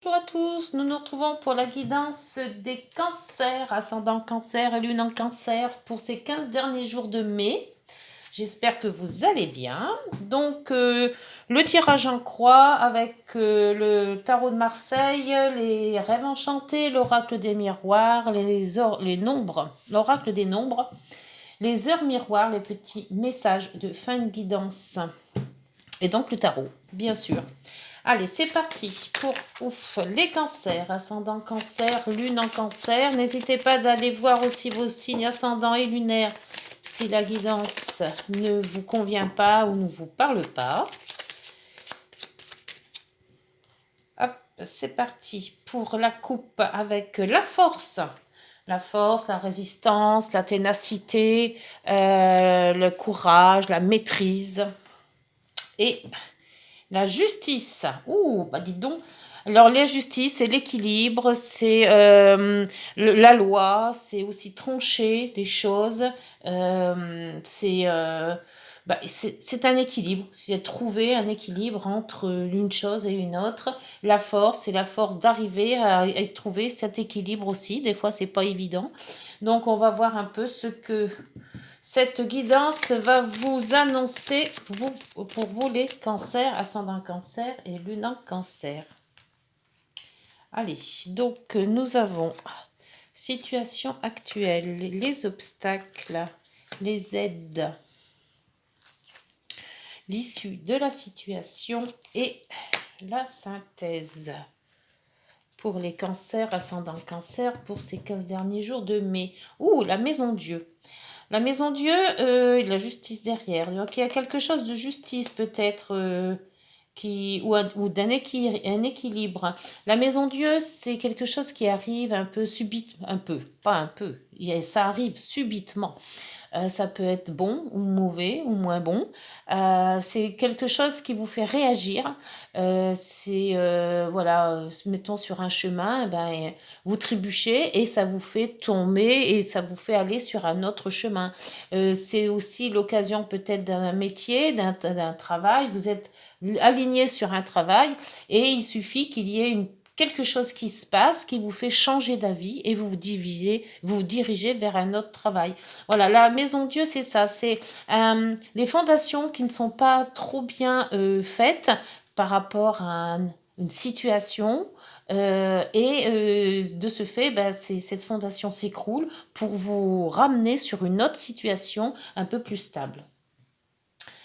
Bonjour à tous, nous nous retrouvons pour la guidance des cancers, ascendant cancer et lune en cancer pour ces 15 derniers jours de mai. J'espère que vous allez bien. Donc, le tirage en croix avec le tarot de Marseille, les rêves enchantés, l'oracle des miroirs, les nombres, l'oracle des nombres, les heures miroirs, les petits messages de fin de guidance. Et donc le tarot, bien sûr. Allez, c'est parti pour les cancers, ascendant cancer, lune en cancer. N'hésitez pas d'aller voir aussi vos signes ascendants et lunaires si la guidance ne vous convient pas ou ne vous parle pas. Hop, c'est parti pour la coupe avec la force. La force, la résistance, la ténacité, le courage, la maîtrise. Et la justice. Ouh, bah dites donc. Alors, la justice, c'est l'équilibre, c'est la loi, c'est aussi trancher des choses. C'est un équilibre. C'est trouver un équilibre entre l'une chose et une autre. La force, c'est la force d'arriver à trouver cet équilibre aussi. Des fois, c'est pas évident. Donc, on va voir un peu ce que cette guidance va vous annoncer pour vous les cancers, ascendant cancer et lune en cancer. Allez, donc nous avons situation actuelle, les obstacles, les aides, l'issue de la situation et la synthèse pour les cancers, ascendant cancer pour ces 15 derniers jours de mai. Ouh, la maison Dieu. La maison Dieu, la justice derrière. Donc il y a quelque chose de justice peut-être ou d'un équilibre. La maison Dieu, c'est quelque chose qui arrive un peu subitement, un peu, pas un peu. Ça arrive subitement. Ça peut être bon ou mauvais ou moins bon. C'est quelque chose qui vous fait réagir. Voilà, mettons sur un chemin, vous trébuchez et ça vous fait tomber et ça vous fait aller sur un autre chemin. C'est aussi l'occasion peut-être d'un métier, d'un travail. Vous êtes aligné sur un travail et il suffit qu'il y ait quelque chose qui se passe, qui vous fait changer d'avis et vous dirigez vers un autre travail. Voilà, la maison Dieu, c'est ça, c'est les fondations qui ne sont pas trop bien faites par rapport à une situation. De ce fait, cette fondation s'écroule pour vous ramener sur une autre situation un peu plus stable.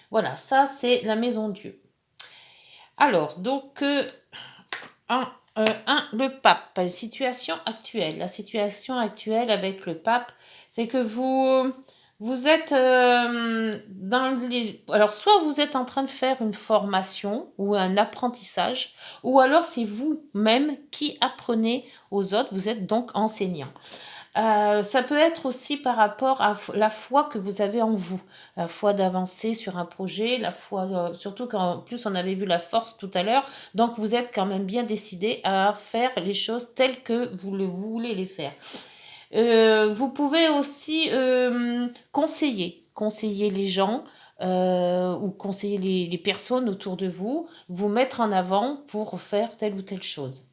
Voilà, ça c'est la maison Dieu. Alors, donc, le pape, la situation actuelle. La situation actuelle avec le pape, c'est que vous êtes alors, soit vous êtes en train de faire une formation ou un apprentissage, ou alors c'est vous-même qui apprenez aux autres, vous êtes donc enseignant. Ça peut être aussi par rapport à la foi que vous avez en vous, la foi d'avancer sur un projet, la foi, surtout qu'en plus on avait vu la force tout à l'heure, donc vous êtes quand même bien décidé à faire les choses telles que vous voulez les faire. Vous pouvez aussi conseiller les gens ou conseiller les personnes autour de vous, vous mettre en avant pour faire telle ou telle chose.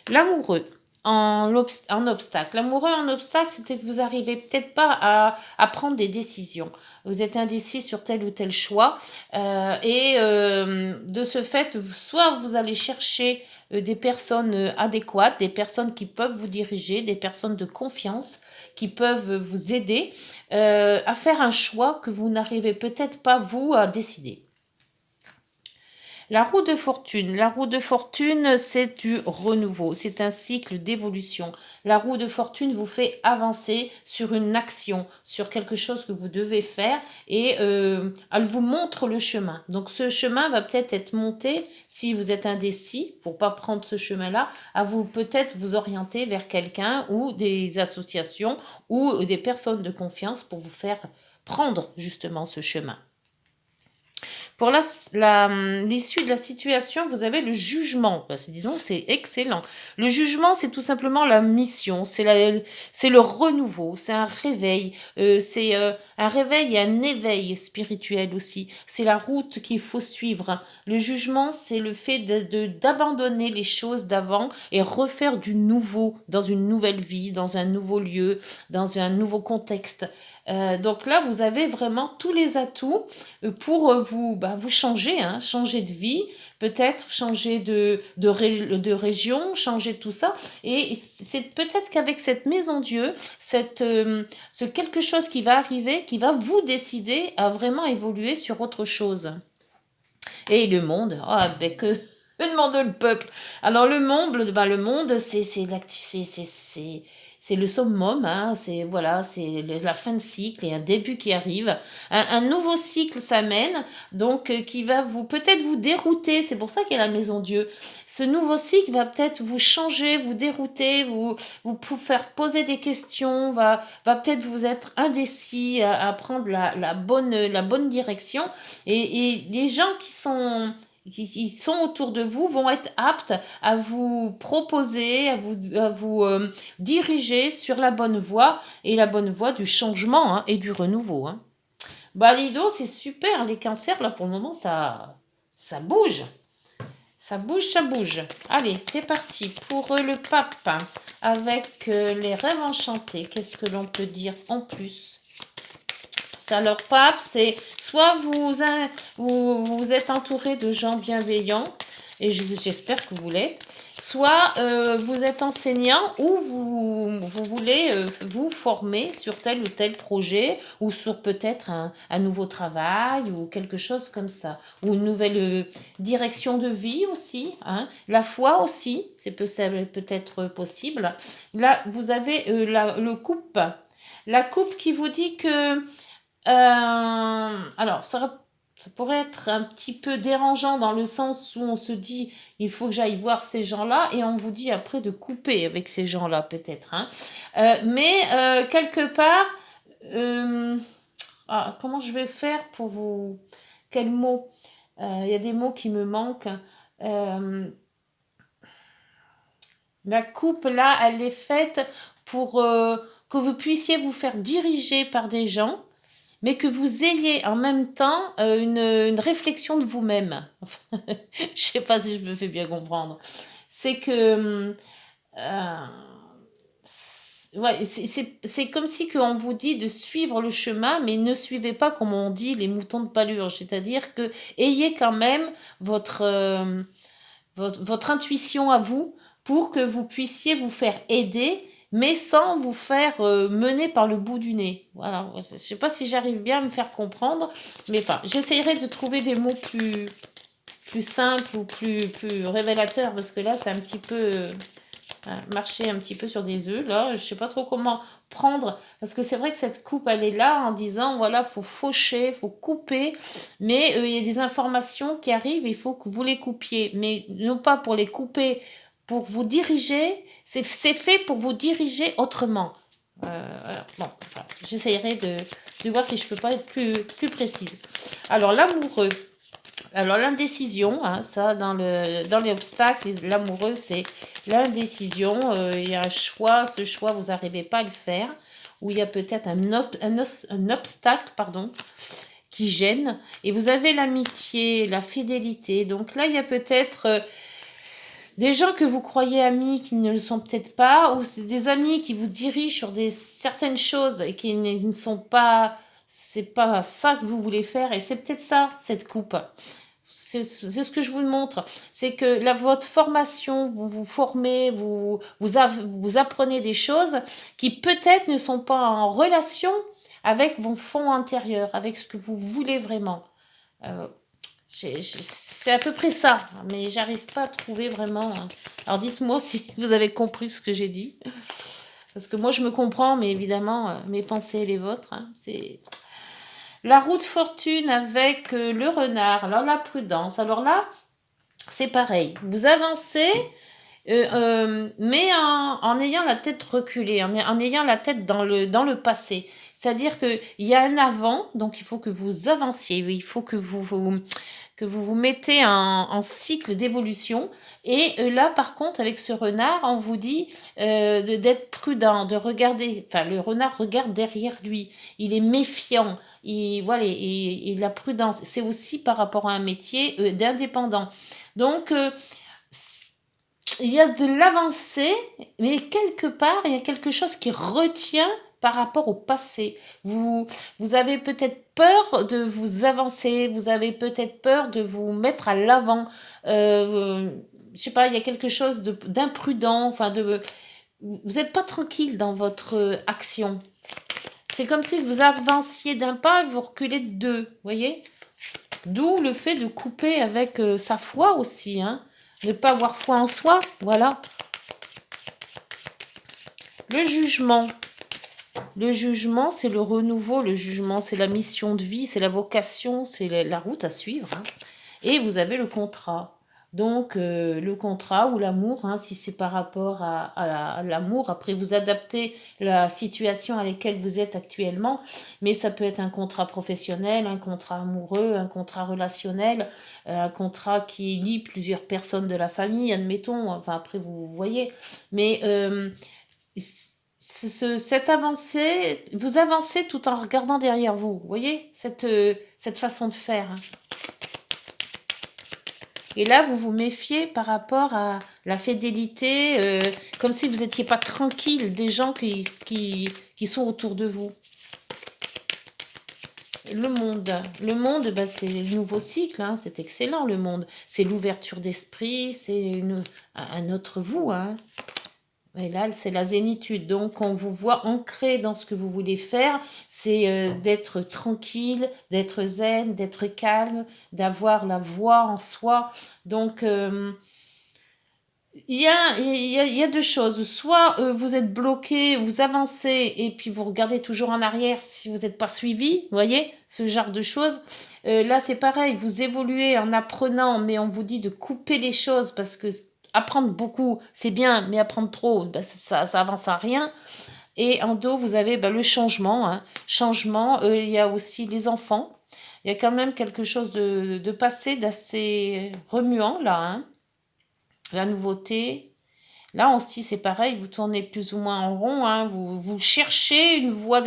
L'amoureux en obstacle. L'amoureux en obstacle, c'était que vous n'arrivez peut-être pas à prendre des décisions. Vous êtes indécis sur tel ou tel choix. De ce fait, soit vous allez chercher des personnes adéquates, des personnes qui peuvent vous diriger, des personnes de confiance qui peuvent vous aider à faire un choix que vous n'arrivez peut-être pas, vous, à décider. La roue de fortune. La roue de fortune, c'est du renouveau. C'est un cycle d'évolution. La roue de fortune vous fait avancer sur une action, sur quelque chose que vous devez faire et elle vous montre le chemin. Donc ce chemin va peut-être être monté, si vous êtes indécis, pour pas prendre ce chemin-là, à vous peut-être vous orienter vers quelqu'un ou des associations ou des personnes de confiance pour vous faire prendre justement ce chemin. Pour l'issue de la situation, vous avez le jugement. Bah, dis donc, c'est excellent. Le jugement, c'est tout simplement la mission, c'est le renouveau, c'est un réveil, c'est un réveil et un éveil spirituel aussi. C'est la route qu'il faut suivre. Le jugement, c'est le fait d'abandonner les choses d'avant et refaire du nouveau dans une nouvelle vie, dans un nouveau lieu, dans un nouveau contexte. Donc là, vous avez vraiment tous les atouts pour vous changer, hein, changer de vie, peut-être changer de région, changer tout ça. Et c'est peut-être qu'avec cette maison Dieu, ce quelque chose qui va arriver, qui va vous décider à vraiment évoluer sur autre chose. Et le monde, ah ben que demande le peuple. Alors le monde, c'est le summum, hein, c'est voilà, c'est la fin de cycle et un début qui arrive. Un nouveau cycle s'amène, donc qui va peut-être vous dérouter. C'est pour ça qu'il y a la maison Dieu. Ce nouveau cycle va peut-être vous changer, vous dérouter, vous faire poser des questions, va peut-être vous être indécis à prendre la bonne direction. Et les gens qui sont autour de vous vont être aptes à vous proposer, à vous diriger sur la bonne voie, et la bonne voie du changement, hein, et du renouveau. Hein. Bah, Lido, c'est super, les cancers, là, pour le moment, ça bouge. Ça bouge, ça bouge. Allez, c'est parti pour le pape, hein, avec les rêves enchantés. Qu'est-ce que l'on peut dire en plus? Alors, pape, c'est soit vous êtes entouré de gens bienveillants, et j'espère que vous l'êtes, soit vous êtes enseignant ou vous voulez vous former sur tel ou tel projet, ou sur peut-être un nouveau travail, ou quelque chose comme ça, ou une nouvelle direction de vie aussi, hein. La foi aussi, c'est peut-être possible. Là, vous avez le coupe. La coupe qui vous dit que alors, ça pourrait être un petit peu dérangeant dans le sens où on se dit, il faut que j'aille voir ces gens-là, et on vous dit après de couper avec ces gens-là, peut-être. Hein. Mais quelque part, comment je vais faire pour vous... Quels mots? Il y a des mots qui me manquent. La coupe, là, elle est faite pour que vous puissiez vous faire diriger par des gens, mais que vous ayez en même temps une réflexion de vous-même. Je sais pas si je me fais bien comprendre. C'est que ouais, c'est comme si on vous dit de suivre le chemin, mais ne suivez pas, comme on dit, les moutons de Palurge. C'est-à-dire que ayez quand même votre intuition à vous pour que vous puissiez vous faire aider, mais sans vous faire mener par le bout du nez. Voilà, je ne sais pas si j'arrive bien à me faire comprendre, mais enfin, j'essayerai de trouver des mots plus simples ou plus révélateurs, parce que là, c'est un petit peu marcher un petit peu sur des œufs. Là, je ne sais pas trop comment prendre, parce que c'est vrai que cette coupe, elle est là en disant, voilà, faut faucher, faut couper, mais il y a des informations qui arrivent, il faut que vous les coupiez, mais non pas pour les couper, pour vous diriger, c'est fait pour vous diriger autrement. Bon, enfin, j'essayerai de voir si je peux pas être plus précise. Alors, l'amoureux. Alors, l'indécision, hein, ça, dans les obstacles, l'amoureux, c'est l'indécision. Il y a un choix, ce choix, vous n'arrivez pas à le faire, ou il y a peut-être un obstacle, pardon, qui gêne. Et vous avez l'amitié, la fidélité. Donc là, il y a peut-être des gens que vous croyez amis qui ne le sont peut-être pas, ou c'est des amis qui vous dirigent sur certaines choses et qui ne sont pas... C'est pas ça que vous voulez faire, et c'est peut-être ça, cette coupe. C'est ce que je vous montre. C'est que votre formation, vous vous formez, vous apprenez des choses qui peut-être ne sont pas en relation avec vos fonds intérieurs, avec ce que vous voulez vraiment. C'est à peu près ça, mais j'arrive pas à trouver vraiment. Alors dites-moi si vous avez compris ce que j'ai dit. Parce que moi je me comprends, mais évidemment, mes pensées et les vôtres, hein, c'est... La roue de fortune avec le renard. Alors la prudence. Alors là, c'est pareil. Vous avancez, mais en ayant la tête reculée, en ayant la tête dans le passé. C'est-à-dire qu'il y a un avant, donc il faut que vous avanciez, il faut que vous mettez en cycle d'évolution. Et là, par contre, avec ce renard, on vous dit d'être prudent, de regarder. Enfin, le renard regarde derrière lui. Il est méfiant. Voilà, et la prudence, c'est aussi par rapport à un métier d'indépendant. Donc, il y a de l'avancée, mais quelque part, il y a quelque chose qui retient par rapport au passé. Vous avez peut-être peur de vous avancer, vous avez peut-être peur de vous mettre à l'avant. Je sais pas, il y a quelque chose d'imprudent, enfin vous n'êtes pas tranquille dans votre action. C'est comme si vous avanciez d'un pas et vous reculez de deux, vous voyez? D'où le fait de couper avec sa foi aussi, hein. Ne pas avoir foi en soi, voilà. Le jugement. Le jugement, c'est le renouveau. Le jugement, c'est la mission de vie, c'est la vocation, c'est la route à suivre, hein. Et vous avez le contrat. Donc, le contrat ou l'amour, hein, si c'est par rapport à l'amour, après vous adaptez la situation à laquelle vous êtes actuellement, mais ça peut être un contrat professionnel, un contrat amoureux, un contrat relationnel, un contrat qui lie plusieurs personnes de la famille, admettons, enfin après vous voyez, mais cette avancée, vous avancez tout en regardant derrière vous, vous voyez, cette façon de faire, hein. Et là, vous vous méfiez par rapport à la fidélité, comme si vous n'étiez pas tranquille des gens qui sont autour de vous. Le monde. Le monde, bah, c'est le nouveau cycle, hein, c'est excellent le monde. C'est l'ouverture d'esprit, c'est un autre vous, hein. Et là, c'est la zénitude. Donc, on vous voit ancré dans ce que vous voulez faire. C'est d'être tranquille, d'être zen, d'être calme, d'avoir la voix en soi. Donc, il y a deux choses. Soit vous êtes bloqué, vous avancez et puis vous regardez toujours en arrière si vous n'êtes pas suivi. Vous voyez, ce genre de choses. Là, c'est pareil. Vous évoluez en apprenant, mais on vous dit de couper les choses parce que apprendre beaucoup, c'est bien, mais apprendre trop, ben, ça avance à rien. Et en dos, vous avez ben, le changement, hein. Changement, il y a aussi les enfants. Il y a quand même quelque chose de passé, d'assez remuant là, hein. La nouveauté. Là aussi, c'est pareil, vous tournez plus ou moins en rond, hein. Vous cherchez une voie,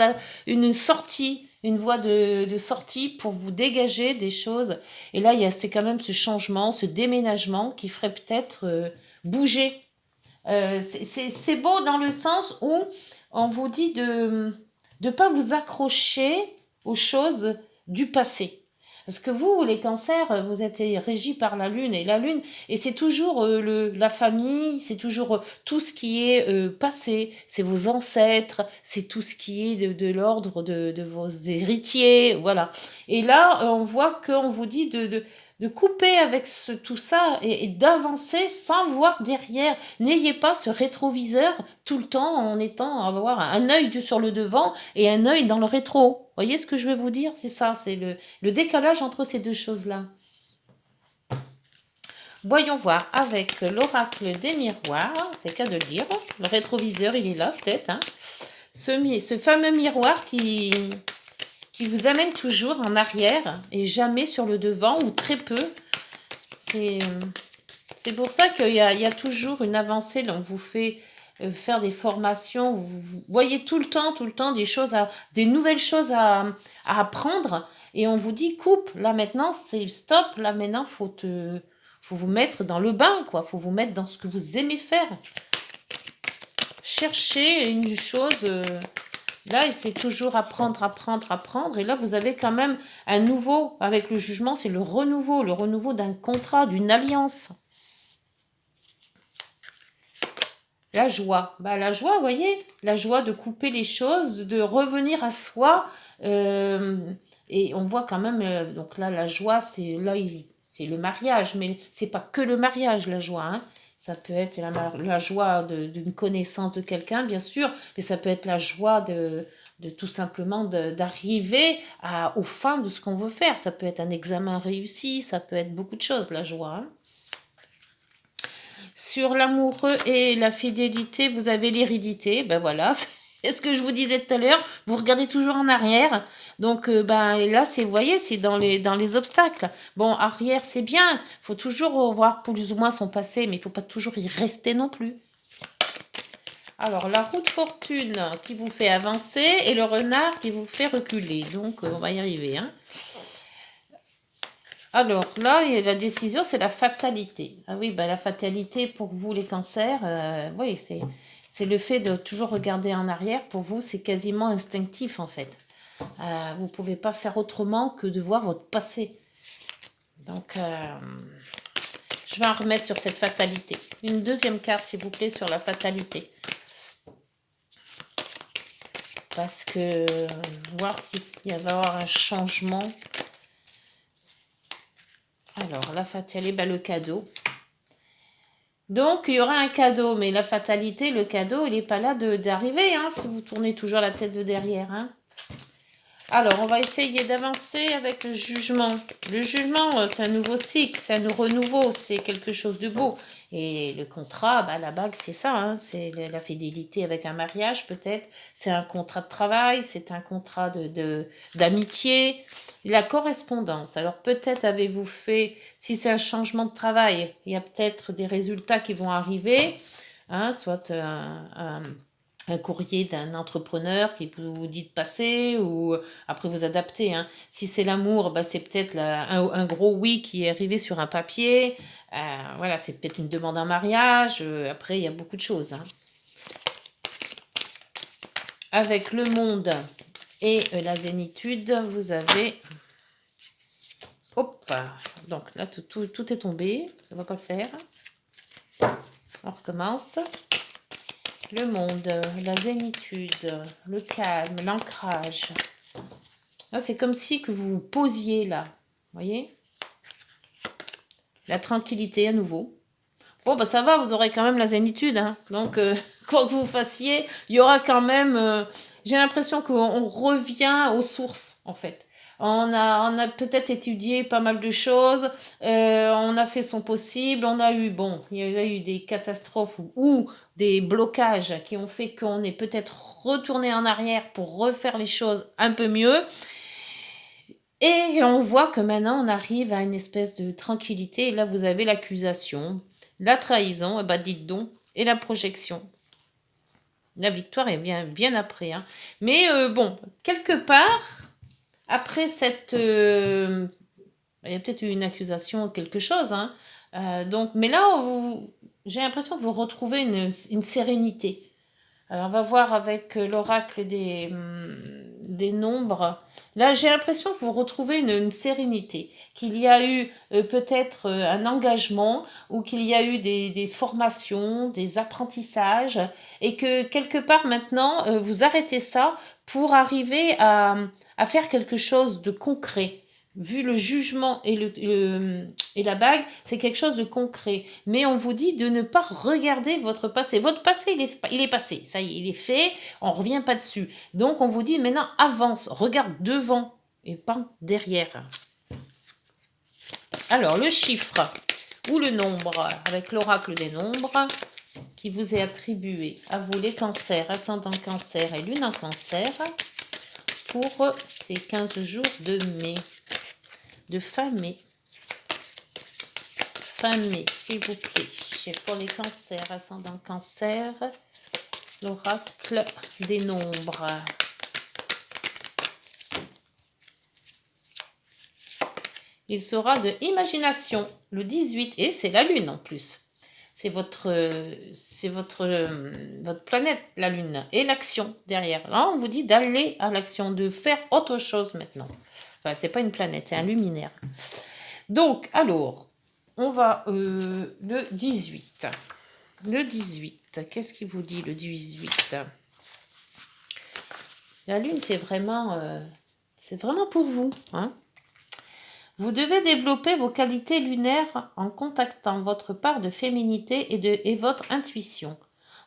une sortie, une voie de sortie pour vous dégager des choses. Et là, c'est quand même ce changement, ce déménagement qui ferait peut-être bouger. C'est beau dans le sens où on vous dit de ne pas vous accrocher aux choses du passé. Parce que vous, les cancers, vous êtes régis par la lune et la lune, et c'est toujours la famille, c'est toujours tout ce qui est passé, c'est vos ancêtres, c'est tout ce qui est de l'ordre de vos héritiers, voilà. Et là, on voit qu'on vous dit de couper avec tout ça et d'avancer sans voir derrière. N'ayez pas ce rétroviseur tout le temps en étant avoir un œil sur le devant et un œil dans le rétro. Voyez ce que je veux vous dire? C'est ça, c'est le décalage entre ces deux choses-là. Voyons voir avec l'oracle des miroirs, c'est qu'à de le dire. Le rétroviseur, il est là peut-être, hein. Ce fameux miroir qui vous amène toujours en arrière et jamais sur le devant ou très peu. C'est pour ça qu'il y a toujours une avancée. On vous fait faire des formations. Vous voyez tout le temps des nouvelles choses à apprendre. Et on vous dit coupe. Là maintenant, c'est stop. Là maintenant, faut vous mettre dans le bain, quoi. Faut vous mettre dans ce que vous aimez faire. Cherchez une chose. Là, c'est toujours apprendre. Et là, vous avez quand même un nouveau, avec le jugement, c'est le renouveau d'un contrat, d'une alliance. La joie. Bah, la joie, vous voyez, la joie de couper les choses, de revenir à soi. Et on voit quand même, donc là, la joie, c'est le mariage, mais c'est pas que le mariage, la joie, hein. Ça peut être la joie d'une connaissance de quelqu'un, bien sûr, mais ça peut être la joie de tout simplement d'arriver aux fins de ce qu'on veut faire. Ça peut être un examen réussi, ça peut être beaucoup de choses, la joie, hein. Sur l'amoureux et la fidélité, vous avez l'hérédité, ben voilà, Et ce que je vous disais tout à l'heure, vous regardez toujours en arrière. Donc, ben, là, vous voyez, c'est dans les obstacles. Bon, arrière, c'est bien. Il faut toujours revoir plus ou moins son passé, mais il ne faut pas toujours y rester non plus. Alors, la roue de fortune qui vous fait avancer et le renard qui vous fait reculer. Donc, on va y arriver. Hein. Alors, là, la décision, c'est la fatalité. Ah oui, ben, la fatalité pour vous, les cancers, oui, c'est le fait de toujours regarder en arrière. Pour vous, c'est quasiment instinctif, en fait. Vous ne pouvez pas faire autrement que de voir votre passé. Donc, je vais en remettre sur cette fatalité. Une deuxième carte, s'il vous plaît, sur la fatalité. Parce que, voir s'il va y avoir un changement. Alors, la fatalité, ben, le cadeau. Donc, il y aura un cadeau, mais la fatalité, le cadeau, il n'est pas là d'arriver, hein, si vous tournez toujours la tête de derrière. Hein. Alors, on va essayer d'avancer avec le jugement. Le jugement, c'est un nouveau cycle, c'est un renouveau, c'est quelque chose de beau. Et le contrat, bah, la bague, c'est ça, hein, c'est la fidélité avec un mariage peut-être. C'est un contrat de travail, c'est un contrat d'amitié. La correspondance. Alors, peut-être avez-vous fait, si c'est un changement de travail, il y a peut-être des résultats qui vont arriver, hein, soit un courrier d'un entrepreneur qui vous dit de passer ou après vous adaptez. Hein. Si c'est l'amour, bah, c'est peut-être un gros oui qui est arrivé sur un papier. Voilà, c'est peut-être une demande en mariage. Après, il y a beaucoup de choses. Hein. Avec le monde et la zénitude, vous avez... Hop, donc là, tout est tombé. Ça ne va pas le faire. On recommence. Le monde, la zénitude, le calme, l'ancrage. Là, c'est comme si que vous vous posiez là. Vous voyez? La tranquillité à nouveau. Bon, bah ça va, vous aurez quand même la zénitude. Hein. Donc, quoi que vous fassiez, il y aura quand même... j'ai l'impression qu'on revient aux sources, en fait. On a peut-être étudié pas mal de choses, on a fait son possible, on a eu, bon, il y a eu des catastrophes ou des blocages qui ont fait qu'on est peut-être retourné en arrière pour refaire les choses un peu mieux. Et on voit que maintenant on arrive à une espèce de tranquillité. Et là, vous avez l'accusation, la trahison, et bah dites donc, et la projection. La victoire est bien après. Hein. Mais bon, quelque part... Après cette... il y a peut-être eu une accusation ou quelque chose. Hein. Donc, mais là, j'ai l'impression que vous retrouvez une sérénité. Alors, on va voir avec l'oracle des nombres. Là, j'ai l'impression que vous retrouvez une sérénité, qu'il y a eu peut-être un engagement ou qu'il y a eu des formations, des apprentissages et que quelque part maintenant, vous arrêtez ça pour arriver à faire quelque chose de concret. Vu le jugement et la bague, c'est quelque chose de concret. Mais on vous dit de ne pas regarder votre passé. Votre passé, il est passé. Ça y est, il est fait. On ne revient pas dessus. Donc, on vous dit maintenant, avance. Regarde devant et pas derrière. Alors, le chiffre ou le nombre, avec l'oracle des nombres, qui vous est attribué à vous les cancers, ascendant cancer et lune en cancer, pour ces 15 jours de mai. De fin mai. Fin mai, s'il vous plaît. Pour les cancers, ascendant cancer, l'oracle des nombres. Il sera de imagination, le 18, et c'est la lune en plus. C'est votre planète, la lune, et l'action derrière. Là, on vous dit d'aller à l'action, de faire autre chose maintenant. Enfin, c'est pas une planète, c'est un luminaire. Donc, alors, on va le 18. Le 18, qu'est-ce qu'il vous dit le 18? La lune, c'est vraiment pour vous. Hein. Vous devez développer vos qualités lunaires en contactant votre part de féminité et votre intuition.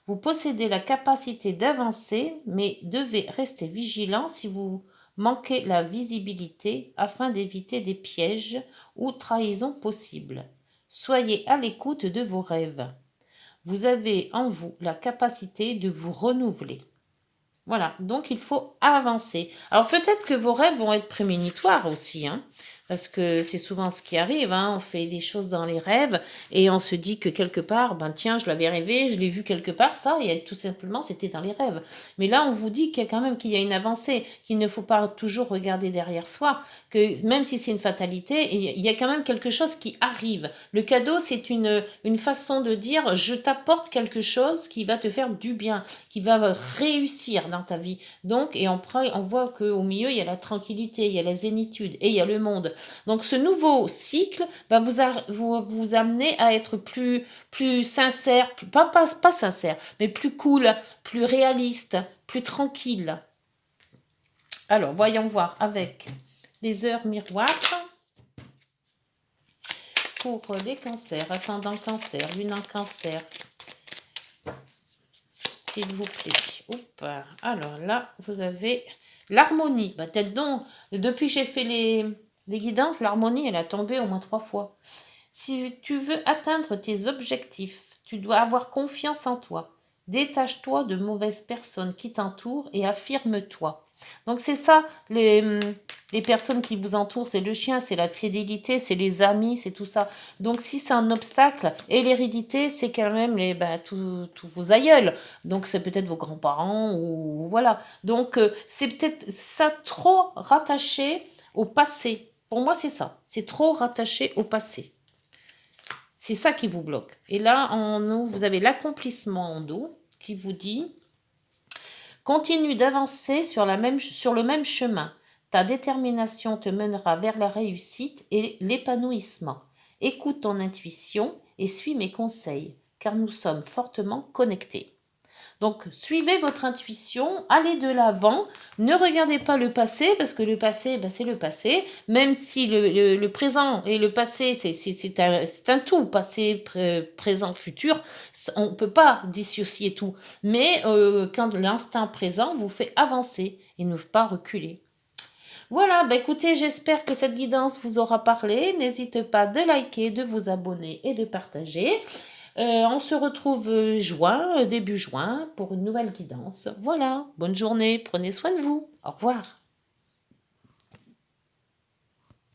Vous possédez la capacité d'avancer, mais devez rester vigilant si vous manquez la visibilité afin d'éviter des pièges ou trahisons possibles. Soyez à l'écoute de vos rêves. Vous avez en vous la capacité de vous renouveler. Voilà, donc il faut avancer. Alors peut-être que vos rêves vont être prémonitoires aussi, hein, parce que c'est souvent ce qui arrive, hein, on fait des choses dans les rêves et on se dit que quelque part, ben tiens, je l'avais rêvé, je l'ai vu quelque part, ça, et tout simplement, c'était dans les rêves. Mais là, on vous dit qu'il y a quand même qu'il y a une avancée, qu'il ne faut pas toujours regarder derrière soi, que même si c'est une fatalité, il y a quand même quelque chose qui arrive. Le cadeau, c'est une façon de dire, je t'apporte quelque chose qui va te faire du bien, qui va réussir dans ta vie. Donc, et on voit qu'au milieu, il y a la tranquillité, il y a la zénitude et il y a le monde. Donc, ce nouveau cycle va vous amener à être plus sincère, pas sincère, mais plus cool, plus réaliste, plus tranquille. Alors, voyons voir avec les heures miroirs pour les cancers, ascendant cancer, lune en cancer, s'il vous plaît. Oups. Alors là, vous avez l'harmonie. Bah, peut-être donc, depuis que j'ai fait les guidances, l'harmonie, elle a tombé au moins 3 fois. Si tu veux atteindre tes objectifs, tu dois avoir confiance en toi. Détache-toi de mauvaises personnes qui t'entourent et affirme-toi. Donc c'est ça, les personnes qui vous entourent, c'est le chien, c'est la fidélité, c'est les amis, c'est tout ça. Donc si c'est un obstacle, et l'hérédité, c'est quand même tous vos aïeuls. Donc c'est peut-être vos grands-parents, ou voilà. Donc c'est peut-être ça trop rattaché au passé. Pour moi, c'est ça. C'est trop rattaché au passé. C'est ça qui vous bloque. Et là, en haut, vous avez l'accomplissement en dos qui vous dit continue d'avancer sur le même chemin. Ta détermination te mènera vers la réussite et l'épanouissement. Écoute ton intuition et suis mes conseils, car nous sommes fortement connectés. Donc, suivez votre intuition, allez de l'avant, ne regardez pas le passé, parce que le passé, c'est le passé, même si le présent et le passé, c'est un tout, passé, présent, futur, on ne peut pas dissocier tout. Mais quand l'instant présent vous fait avancer et ne pas reculer. Voilà, bah écoutez, j'espère que cette guidance vous aura parlé. N'hésitez pas de liker, de vous abonner et de partager. On se retrouve début juin, pour une nouvelle guidance. Voilà, bonne journée, prenez soin de vous. Au revoir.